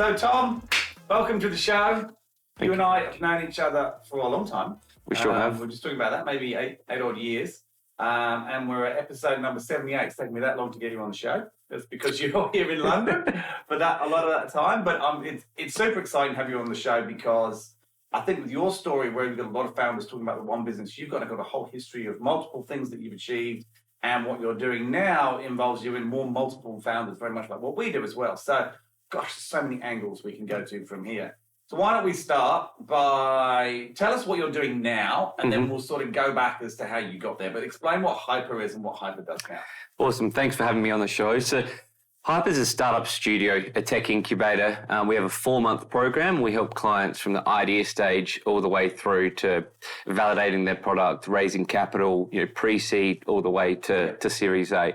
So, Tom, welcome to the show. You and I have known each other for a long time. We sure have. We're just talking about that, maybe eight odd years. And we're at episode number 78. It's taken me that long to get you on the show. That's because you're here in London for that a lot of that time. But it's super exciting to have you on the show because I think with your story, where you've got a lot of founders talking about the one business, you've got a whole history of multiple things that you've achieved. And what you're doing now involves you in more multiple founders, very much like what we do as well. So, gosh, there's so many angles we can go to from here. So why don't we start by tell us what you're doing now, and then we'll sort of go back as to how you got there. But explain what Hyper is and what Hyper does now. Awesome. Thanks for having me on the show. So Hyper is a startup studio, a tech incubator. We have a 4-month program. We help clients from the idea stage all the way through to validating their product, raising capital, pre-seed all the way to Series A.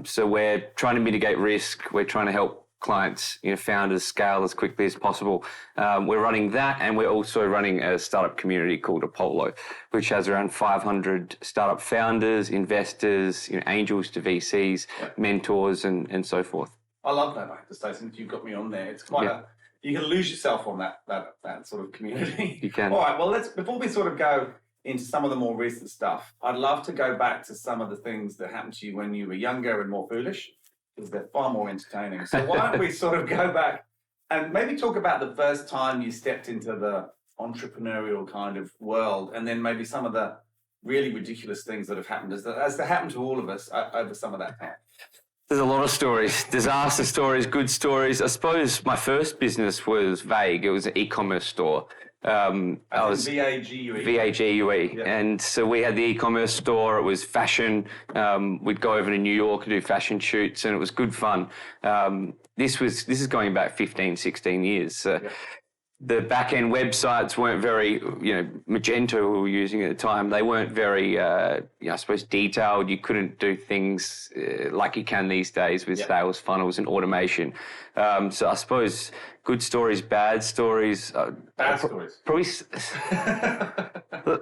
So we're trying to mitigate risk. We're trying to help clients, founders scale as quickly as possible. We're running that, and we're also running a startup community called Apollo, which has around 500 startup founders, investors, angels to VCs, mentors, and so forth. I love that, I have to say, since you've got me on there. It's quite you can lose yourself on that sort of community. You can. All right, well, before we sort of go into some of the more recent stuff, I'd love to go back to some of the things that happened to you when you were younger and more foolish, because they're far more entertaining. So why don't we sort of go back and maybe talk about the first time you stepped into the entrepreneurial kind of world, and then maybe some of the really ridiculous things that have happened, as they happened to all of us over some of that time. There's a lot of stories, disaster stories, good stories. I suppose my first business was vague. It was an e-commerce store. I was VAGUE. VAGUE. Yeah. And so we had the e-commerce store. It was fashion. We'd go over to New York and do fashion shoots, and it was good fun. This is going back 15, 16 years. The back-end websites weren't very, Magento we were using at the time, they weren't very, I suppose, detailed. You couldn't do things like you can these days with sales funnels and automation. So I suppose good stories, bad stories. Bad stories. Probably.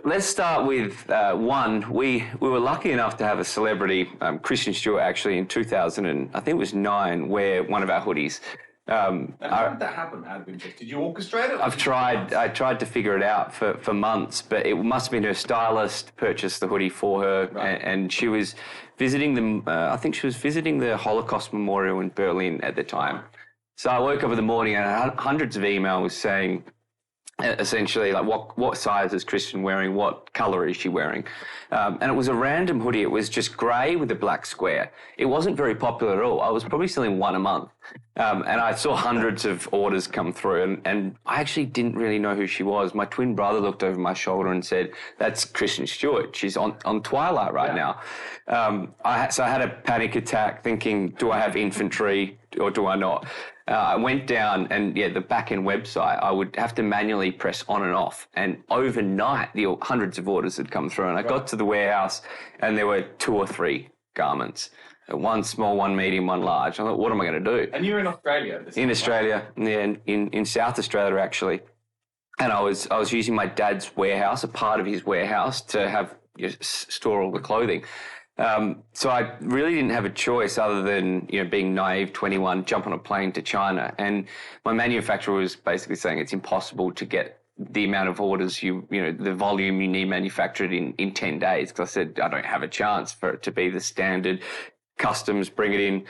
Let's start with one. We were lucky enough to have a celebrity, Christian Stewart, actually, in 2009, wear one of our hoodies. How did that happen out of interest? Did you orchestrate it? I tried to figure it out for months, but it must have been her stylist purchased the hoodie for her, and she was visiting I think she was visiting the Holocaust Memorial in Berlin at the time. So I woke up in the morning and I had hundreds of emails saying, essentially, like, what size is Kristen wearing? What color is she wearing? And it was a random hoodie. It was just grey with a black square. It wasn't very popular at all. I was probably selling one a month. And I saw hundreds of orders come through, and I actually didn't really know who she was. My twin brother looked over my shoulder and said, "That's Kristen Stewart. She's on Twilight right now." So I had a panic attack thinking, do I have infantry or do I not? I went down, and the back-end website, I would have to manually press on and off. And overnight, hundreds of orders had come through. And I got to the warehouse, and there were 2 or 3 garments. One small, one medium, one large. I thought, what am I going to do? And you're in Australia? In Australia, in South Australia, actually. And I was using my dad's warehouse, a part of his warehouse, to have store all the clothing. So I really didn't have a choice other than, being naive, 21, jump on a plane to China. And my manufacturer was basically saying it's impossible to get the amount of orders the volume you need manufactured in 10 days. Because I said, I don't have a chance for it to be the standard customs, bring it in.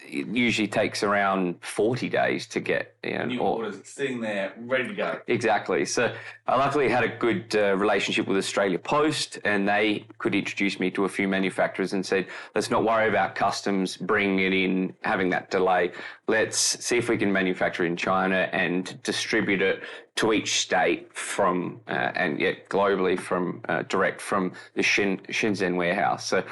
It usually takes around 40 days to get new orders sitting there ready to go. Exactly. So I luckily had a good relationship with Australia Post, and they could introduce me to a few manufacturers and said, let's not worry about customs, bringing it in, having that delay. Let's see if we can manufacture in China and distribute it to each state from and globally from direct from the Shenzhen warehouse. So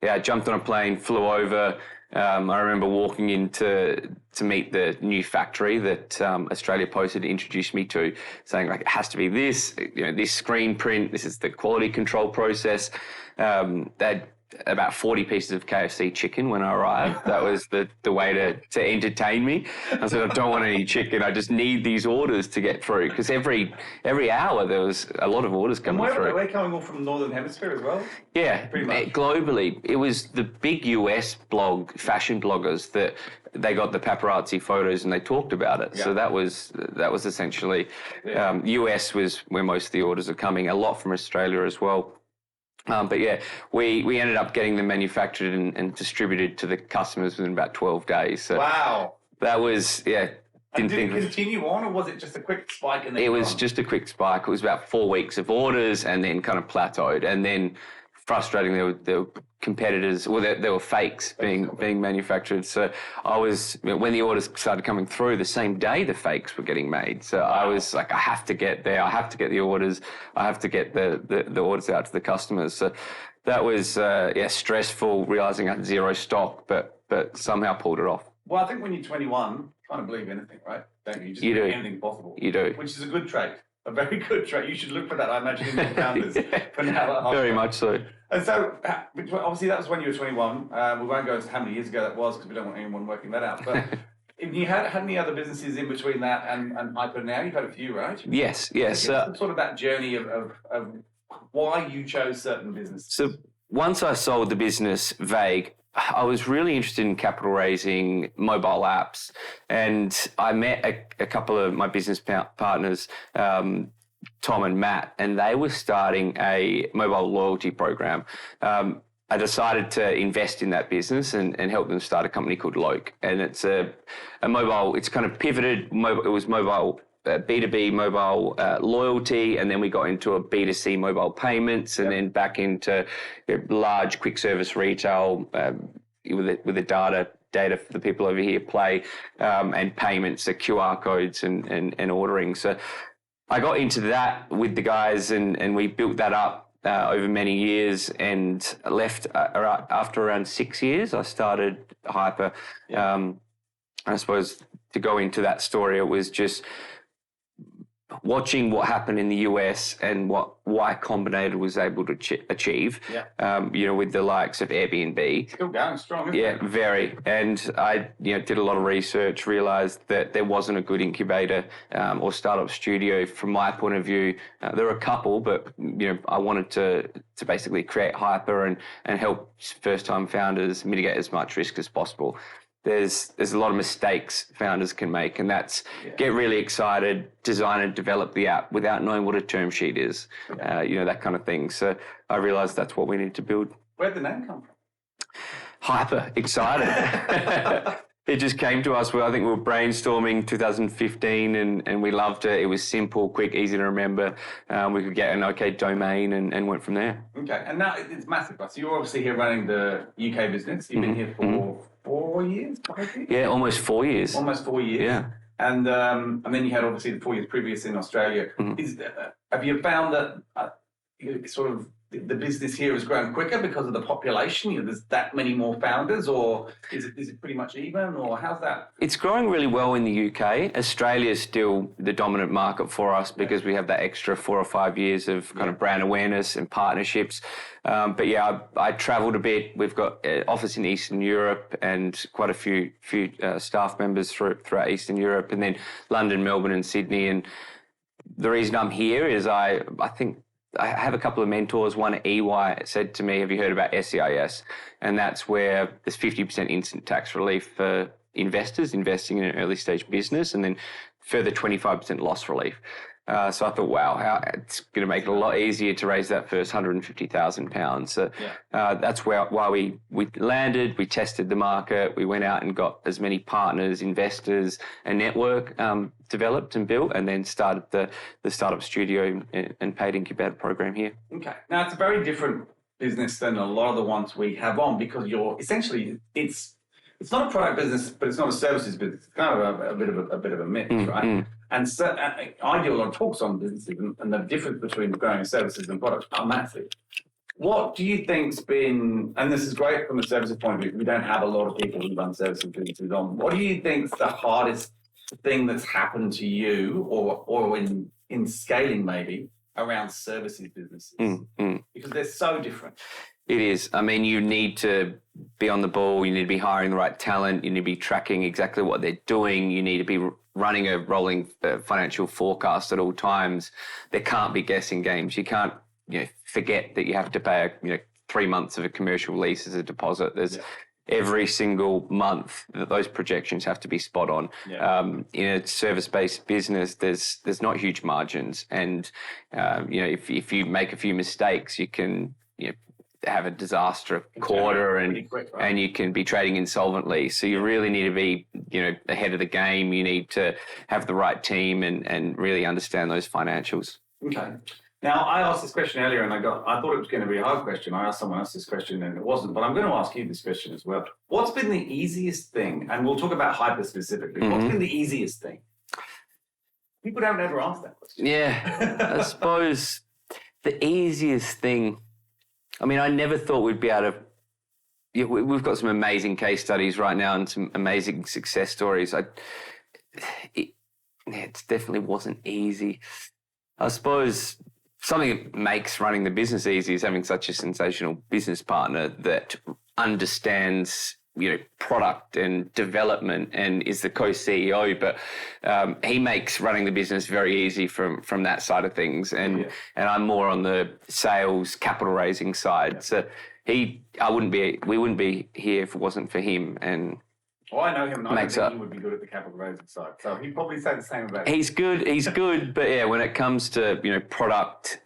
I jumped on a plane, flew over. I remember walking in to meet the new factory that Australia Post had introduced me to, saying, like, it has to be this, this screen print, this is the quality control process. They'd about 40 pieces of KFC chicken when I arrived. That was the way to entertain me. I said, I don't want any chicken. I just need these orders to get through, because every hour there was a lot of orders coming through. We're coming all from the Northern Hemisphere as well? Yeah, pretty much. Globally. It was the big US fashion bloggers that they got the paparazzi photos and they talked about it. Yeah. So that was essentially, US was where most of the orders are coming, a lot from Australia as well. But yeah, we ended up getting them manufactured and distributed to the customers within about 12 days. So wow. That was, yeah. And did it continue on, or was it just a quick spike? And then it was just a quick spike. It was about 4 weeks of orders and then kind of plateaued. And then frustrating, there were competitors, well, there were fakes being manufactured. So I was, when the orders started coming through, the same day the fakes were getting made. So I was like, I have to get there. I have to get the orders. I have to get the orders out to the customers. So that was, stressful, realizing I had zero stock, but somehow pulled it off. Well, I think when you're 21, you kind of believe anything, right? Don't you? You just do anything possible. You do. Which is a good trait. A very good trait. You should look for that, I imagine, in your founders. For now, very much so. And so, obviously, that was when you were 21. We won't go into how many years ago that was, because we don't want anyone working that out. But if you had any other businesses in between that and Hyper now, you've had a few, right? Yes. Sort of that journey of why you chose certain businesses. So once I sold the business, Vague, I was really interested in capital raising mobile apps, and I met a couple of my business partners, Tom and Matt, and they were starting a mobile loyalty program. I decided to invest in that business and help them start a company called Loke, and it's a mobile. It's kind of pivoted. It was mobile. B2B mobile loyalty, and then we got into a B2C mobile payments, and then back into large quick service retail with the data for the people over here play, and payments, the QR codes and ordering. So I got into that with the guys, and we built that up over many years, and left after around 6 years. I started Hyper. I suppose to go into that story, it was just watching what happened in the US and what Y Combinator was able to achieve, with the likes of Airbnb. Still going strong, isn't it? Very. And I did a lot of research, realised that there wasn't a good incubator or startup studio from my point of view. There are a couple, but I wanted to basically create Hyper and help first-time founders mitigate as much risk as possible. There's a lot of mistakes founders can make, and that's get really excited, design and develop the app without knowing what a term sheet is, that kind of thing. So I realised that's what we need to build. Where'd the name come from? Hyper, excited. It just came to us. I think we were brainstorming 2015, and we loved it. It was simple, quick, easy to remember. We could get an okay domain and went from there. Okay, and now it's massive. So you're obviously here running the UK business. You've been here for 4 years, 5 years? Yeah, almost 4 years. Almost 4 years. Yeah. And then you had obviously the 4 years previous in Australia. Have you found that sort of the business here has grown quicker because of the population? There's that many more founders, or is it pretty much even, or how's that? It's growing really well in the UK. Australia is still the dominant market for us because we have that extra 4 or 5 years of kind of brand awareness and partnerships. But yeah, I travelled a bit. We've got an office in Eastern Europe and quite a few staff members throughout Eastern Europe, and then London, Melbourne, and Sydney. And the reason I'm here is I think I have a couple of mentors. One at EY said to me, have you heard about SEIS? And that's where there's 50% instant tax relief for investors investing in an early stage business, and then further 25% loss relief. So I thought, wow, it's going to make it a lot easier to raise that first £150,000. So that's why we landed. We tested the market. We went out and got as many partners, investors, a network developed and built, and then started the startup studio and paid incubator program here. Okay. Now, it's a very different business than a lot of the ones we have on, because you're essentially, it's not a product business, but it's not a services business. It's kind of a bit of a mix, right? And so I do a lot of talks on businesses, and the difference between growing services and products are massive. What do you think's been, and this is great from a services point of view, we don't have a lot of people who run services businesses on. What do you think's the hardest thing that's happened to you, or in scaling maybe, around services businesses? Because they're so different. It is. I mean, you need to be on the ball. You need to be hiring the right talent. You need to be tracking exactly what they're doing. You need to be running a rolling financial forecast at all times. There can't be guessing games. You can't, forget that you have to pay 3 months of a commercial lease as a deposit. There's every single month that those projections have to be spot on. In a service-based business, there's not huge margins, and if you make a few mistakes, you can have a disaster quarter and you can be trading insolvently. So you really need to be ahead of the game. You need to have the right team and really understand those financials. Okay. Now, I asked this question earlier and I thought it was going to be a hard question. I asked someone else this question and it wasn't, but I'm going to ask you this question as well. What's been the easiest thing, and we'll talk about hyper specifically, what's been the easiest thing? People don't ever ask that question. Yeah, I suppose the easiest thing, I mean, I never thought we'd be able to, we've got some amazing case studies right now and some amazing success stories. It definitely wasn't easy. I suppose something that makes running the business easy is having such a sensational business partner that understands, product and development and is the co-CEO, but he makes running the business very easy from that side of things. And I'm more on the sales, capital raising side. So we wouldn't be here if it wasn't for him. And I know him, and I don't think he would be good at the capital raising side. So he'd probably say the same about it. He's good, but yeah, when it comes to product,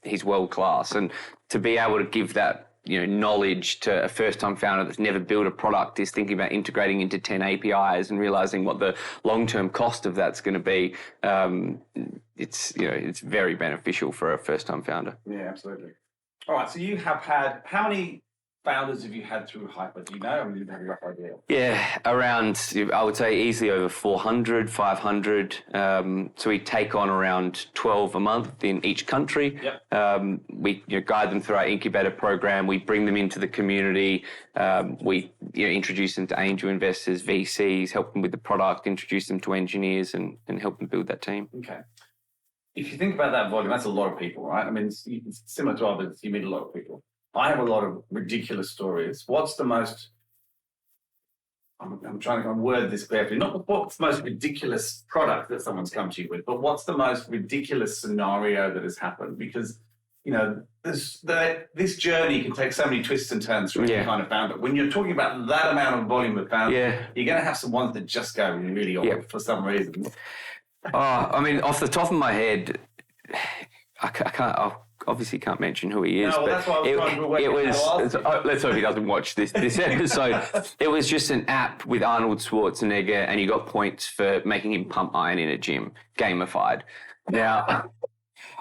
he's world class, and to be able to give that knowledge to a first-time founder that's never built a product, is thinking about integrating into 10 APIs and realizing what the long-term cost of that's going to be. It's very beneficial for a first-time founder. Yeah, absolutely. All right, so you have had, how many founders have you had through Hyper? Do you know? Or do you have a rough idea? Yeah, around, I would say easily over 400, 500. So we take on around 12 a month in each country. We guide them through our incubator program. We bring them into the community. We introduce them to angel investors, VCs, help them with the product, introduce them to engineers and help them build that team. Okay. If you think about that volume, that's a lot of people, right? I mean, it's similar to others. You meet a lot of people. I have a lot of ridiculous stories. What's the most, I'm trying to word this carefully, not what's the most ridiculous product that someone's come to you with, but what's the most ridiculous scenario that has happened? Because, this journey can take so many twists and turns through any kind of founder. When you're talking about that amount of volume of founders, you're going to have some ones that just go really odd for some reason. I mean, off the top of my head, I obviously can't mention who he is. No, well, that's why I was trying to work it. Let's hope he doesn't watch this episode. It was just an app with Arnold Schwarzenegger, and you got points for making him pump iron in a gym, gamified. Now,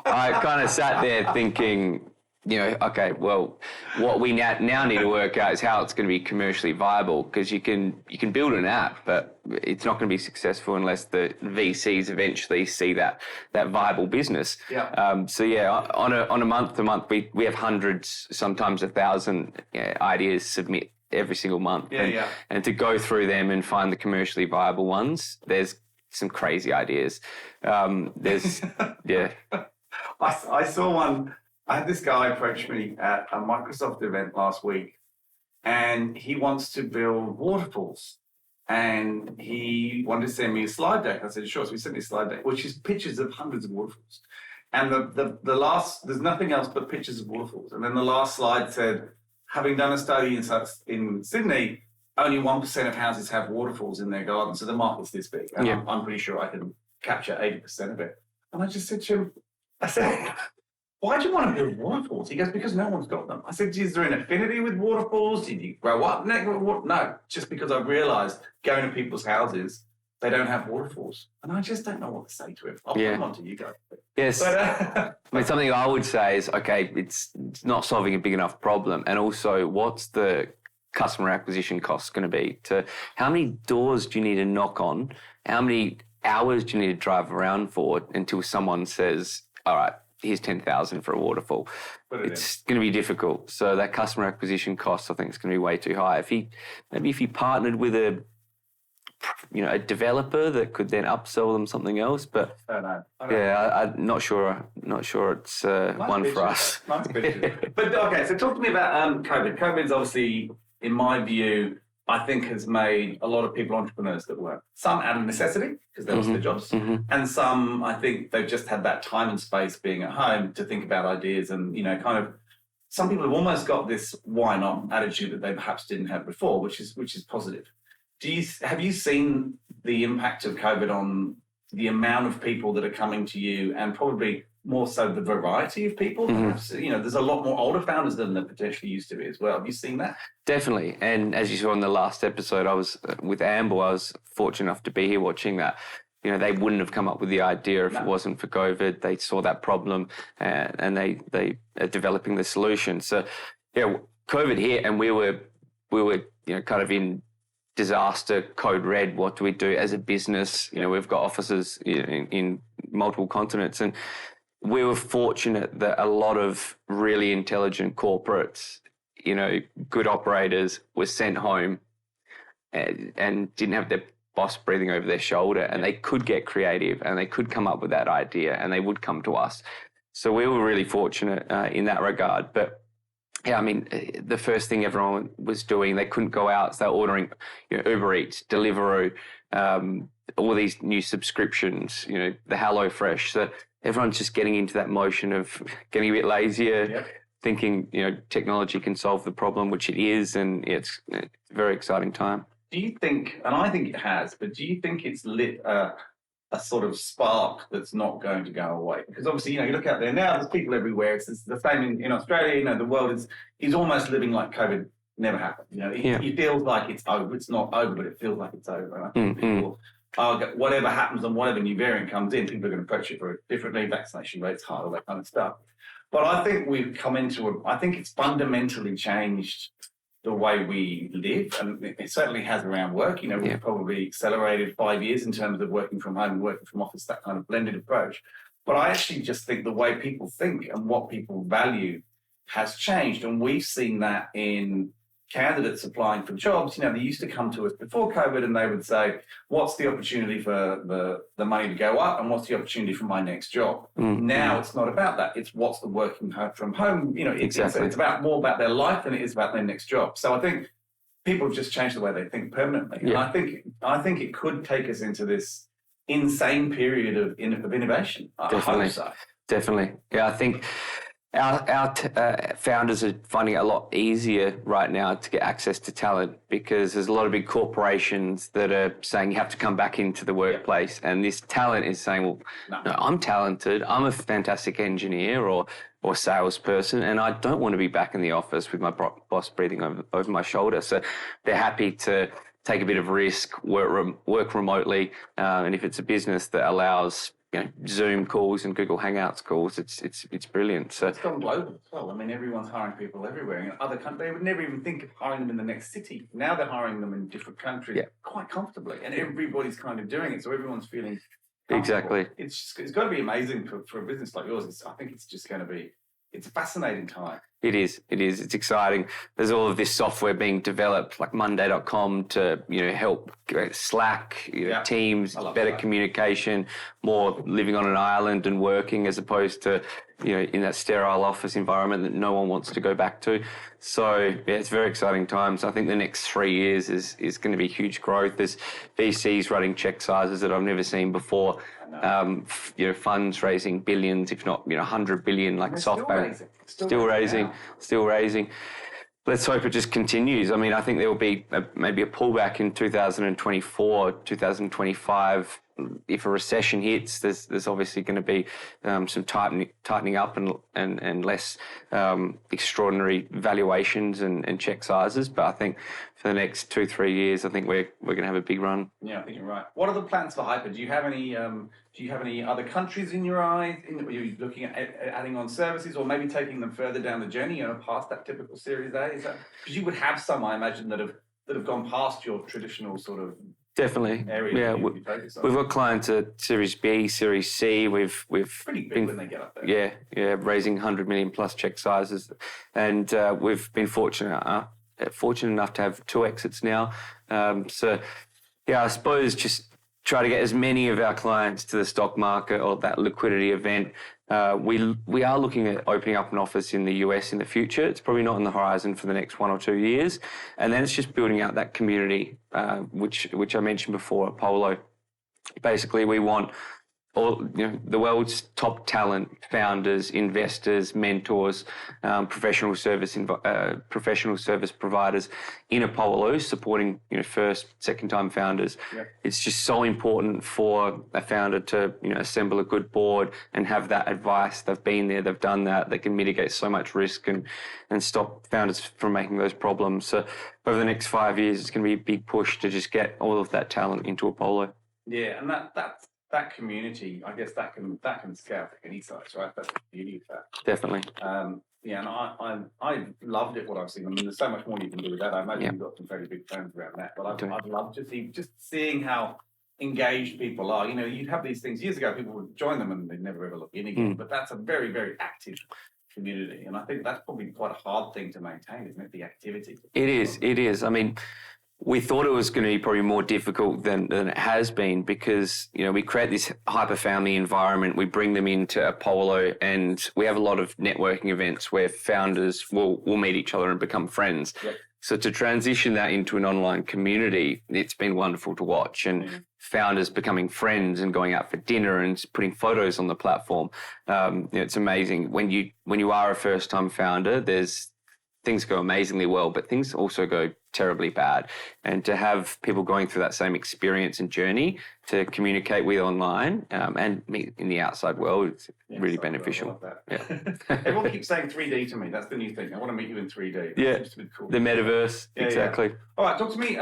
I kind of sat there thinking, okay, well, what we now need to work out is how it's going to be commercially viable, because you can build an app, but it's not going to be successful unless the VCs eventually see that viable business. On a month to month, we have hundreds, sometimes 1,000 ideas submit every single month. And to go through them and find the commercially viable ones, there's some crazy ideas. I saw one. I had this guy approach me at a Microsoft event last week, and he wants to build waterfalls. And he wanted to send me a slide deck. I said, sure. So he sent me a slide deck, which is pictures of hundreds of waterfalls. And the last, there's nothing else but pictures of waterfalls. And then the last slide said, having done a study in Sydney, only 1% of houses have waterfalls in their garden. So the market's this big. And I'm pretty sure I can capture 80% of it. And I just said to him, why do you want to build waterfalls? He goes, because no one's got them. I said, is there an affinity with waterfalls? Did you grow up next to water? No, just because I realised going to people's houses, they don't have waterfalls. And I just don't know what to say to him. I'll put them on to you guys. Yes. But, I mean, something I would say is, okay, it's not solving a big enough problem. And also, what's the customer acquisition cost going to be? How many doors do you need to knock on? How many hours do you need to drive around for until someone says, all right, here's 10,000 for a waterfall? It's going to be difficult. So that customer acquisition cost, I think, is going to be way too high. If he partnered with a a developer that could then upsell them something else. But I don't know. I'm not sure it's one for us. Nice picture. But okay, so talk to me about COVID. COVID's obviously, in my view, I think has made a lot of people entrepreneurs that work. Some out of necessity because they lost their jobs, and some I think they've just had that time and space being at home to think about ideas and kind of. Some people have almost got this "why not" attitude that they perhaps didn't have before, which is positive. Have you seen the impact of COVID on the amount of people that are coming to you, and probably more so the variety of people? Perhaps there's a lot more older founders than there potentially used to be as well. Have you seen that? Definitely, and as you saw in the last episode, I was with Amber. I was fortunate enough to be here watching that. They wouldn't have come up with the idea if it wasn't for COVID. They saw that problem and they are developing the solution. So, COVID hit and we were kind of in disaster code red. What do we do as a business? We've got offices in multiple continents, and we were fortunate that a lot of really intelligent corporates, good operators, were sent home and didn't have their boss breathing over their shoulder, and they could get creative and they could come up with that idea and they would come to us. So we were really fortunate in that regard. But the first thing everyone was doing, they couldn't go out, so they were ordering Uber Eats, Deliveroo, all these new subscriptions, the HelloFresh. So everyone's just getting into that motion of getting a bit lazier, thinking technology can solve the problem, which it is, and it's a very exciting time. Do you think, and I think it has, but do you think it's lit a sort of spark that's not going to go away? Because obviously, you look out there now, there's people everywhere. It's the same in Australia. The world is almost living like COVID never happened. It feels like it's over. It's not over, but it feels like it's over. And I think people, whatever happens and whatever new variant comes in, people are going to approach it very differently. Vaccination rates high, all that kind of stuff. But I think we've come into I think it's fundamentally changed the way we live, and it certainly has around work. We've probably accelerated 5 years in terms of working from home and working from office, that kind of blended approach. But I actually just think the way people think and what people value has changed, and we've seen that in candidates applying for jobs. They used to come to us before COVID and they would say, what's the opportunity for the money to go up and what's the opportunity for my next job? Now it's not about that. It's what's the working from home. Exactly. It's about more about their life than it is about their next job. So I think people have just changed the way they think permanently. And I think it could take us into this insane period of innovation. I hope so. Definitely. Yeah, I think our founders are finding it a lot easier right now to get access to talent, because there's a lot of big corporations that are saying you have to come back into the workplace, and this talent is saying, well, no, I'm talented, I'm a fantastic engineer or salesperson, and I don't want to be back in the office with my boss breathing over my shoulder. So they're happy to take a bit of risk, work remotely, and if it's a business that allows Zoom calls and Google Hangouts calls, it's brilliant. So it's gone global as well. I mean, everyone's hiring people everywhere. In other countries, they would never even think of hiring them in the next city. Now they're hiring them in different countries quite comfortably, and everybody's kind of doing it. So everyone's feeling exactly. It's got to be amazing for a business like yours. I think it's just going to be. It's a fascinating time. It is. It's exciting. There's all of this software being developed, like Monday.com, to help Slack, Teams, better communication, more living on an island and working as opposed to in that sterile office environment that no one wants to go back to. So it's very exciting times. I think the next 3 years is going to be huge growth. There's VCs running check sizes that I've never seen before. Funds raising billions, if not 100 billion, like SoftBank. Still raising. Let's hope it just continues. I mean, I think there will be maybe a pullback in 2024, 2025. If a recession hits, there's obviously going to be some tightening up and less extraordinary valuations and check sizes. But I think for the next 2-3 years, I think we're going to have a big run. Yeah, I think you're right. What are the plans for Hyper? Do you have any other countries in your eyes? Are you looking at adding on services, or maybe taking them further down the journey, past that typical Series A? Is that because you would have some, I imagine, that have gone past your traditional sort of. Definitely. Yeah, we've got clients at Series B, Series C. We've pretty big when they get up there. Yeah, raising 100 million plus check sizes, and we've been fortunate enough to have 2 exits now. So Yeah, I suppose just try to get as many of our clients to the stock market or that liquidity event. We are looking at opening up an office in the US in the future. It's probably not on the horizon for the next 1 or 2 years. And then it's just building out that community, which I mentioned before, Apollo. Basically, we want the world's top talent, founders, investors, mentors, professional service providers in Apollo, supporting first, second time founders. Yeah. It's just so important for a founder to assemble a good board and have that advice. They've been there, they've done that. They can mitigate so much risk and stop founders from making those problems. So over the next 5 years, it's going to be a big push to just get all of that talent into Apollo. Yeah, and that community, I guess that can scale to any size, right? That's the beauty of that. Definitely. Yeah, and I loved it, what I've seen. I mean, there's so much more you can do with that. I imagine Yeah. you've got some very big plans around that. But Okay. I'd love to see, just seeing how engaged people are. You'd have these things. Years ago, people would join them and they'd never ever look in again. But that's a very, very active community. And I think that's probably quite a hard thing to maintain, isn't it? The activity. It is. I mean, we thought it was going to be probably more difficult than it has been because, we create this hyper family environment. We bring them into Apollo and we have a lot of networking events where founders will meet each other and become friends. Yep. So to transition that into an online community, it's been wonderful to watch, and founders becoming friends and going out for dinner and putting photos on the platform. It's amazing. When you are a first time founder, things go amazingly well, but things also go terribly bad. And to have people going through that same experience and journey to communicate with online and meet in the outside world, it's really beneficial. I love that. Yeah. Everyone keeps saying 3D to me. That's the new thing. I want to meet you in 3D. That Yeah. seems to be cool. The metaverse, Yeah, exactly. yeah. All right, talk to me.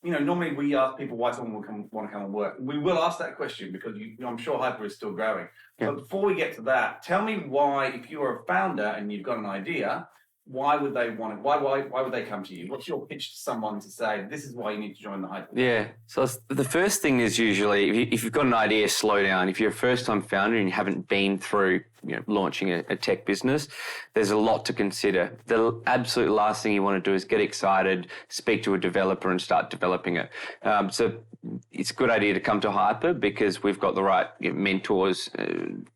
Normally we ask people why someone want to come and work. We will ask that question because I'm sure Hyper is still growing. Yeah. But before we get to that, tell me why, if you're a founder and you've got an idea, why would they want it? Why would they come to you? What's your pitch to someone to say, this is why you need to join the Hyper? Yeah. So the first thing is usually if you've got an idea, slow down. If you're a first-time founder and you haven't been through launching a tech business, there's a lot to consider. The absolute last thing you want to do is get excited, speak to a developer and start developing it. So it's a good idea to come to Hyper because we've got the right mentors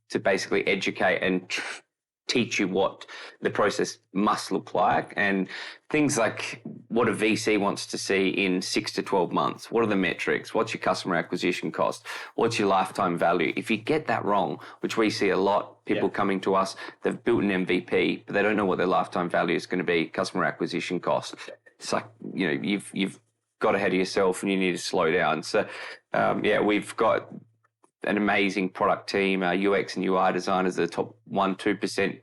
to basically educate and teach you what the process must look like, and things like what a VC wants to see in 6 to 12 months. What are the metrics? What's your customer acquisition cost? What's your lifetime value? If you get that wrong, which we see a lot, people coming to us, they've built an MVP, but they don't know what their lifetime value is going to be, customer acquisition cost. It's like, you've got ahead of yourself and you need to slow down. So, we've got an amazing product team. Our UX and UI designers are the top 1-2%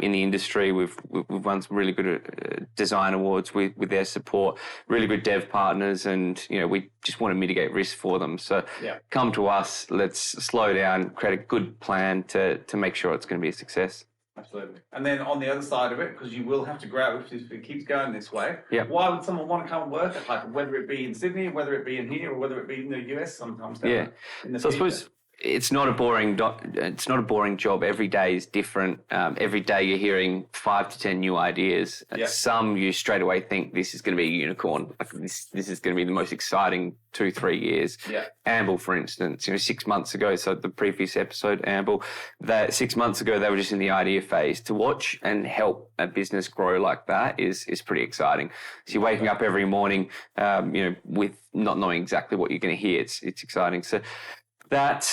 in the industry. We've won some really good design awards with their support. Really good dev partners, and we just want to mitigate risk for them. So come to us. Let's slow down, create a good plan to make sure it's going to be a success. Absolutely. And then on the other side of it, because you will have to grow if it keeps going this way, Yep. why would someone want to come and work at Hyper, whether it be in Sydney, whether it be in here, or whether it be in the US sometimes? Yeah. In the So I future? suppose it's not a boring job. Every day is different. Every day you're hearing 5 to 10 new ideas. Yeah. Some you straight away think this is going to be a unicorn. Like this is going to be the most exciting 2-3 years. Yeah. Amble, for instance, 6 months ago. So the previous episode, Amble, that 6 months ago they were just in the idea phase. To watch and help a business grow like that is pretty exciting. So you're waking up every morning, with not knowing exactly what you're going to hear. It's exciting. So that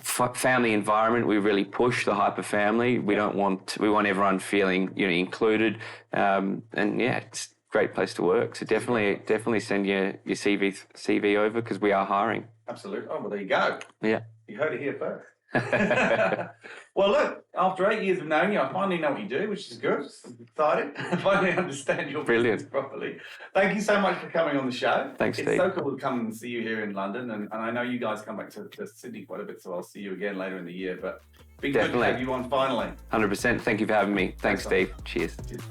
family environment, we really push the Hyper family. We want everyone feeling included, and it's a great place to work. So definitely send your CV over because we are hiring. Absolutely. Oh, well, there you go. Yeah. You heard it here first. Well, look, after 8 years of knowing you, I finally know what you do, which is good. I'm excited. I finally understand your business properly. Thank you so much for coming on the show. Thanks, Steve. It's so cool to come and see you here in London, and I know you guys come back to Sydney quite a bit, so I'll see you again later in the year. But big good to have you on finally. 100%. Thank you for having me. Thanks, Steve. Cheers. Cheers.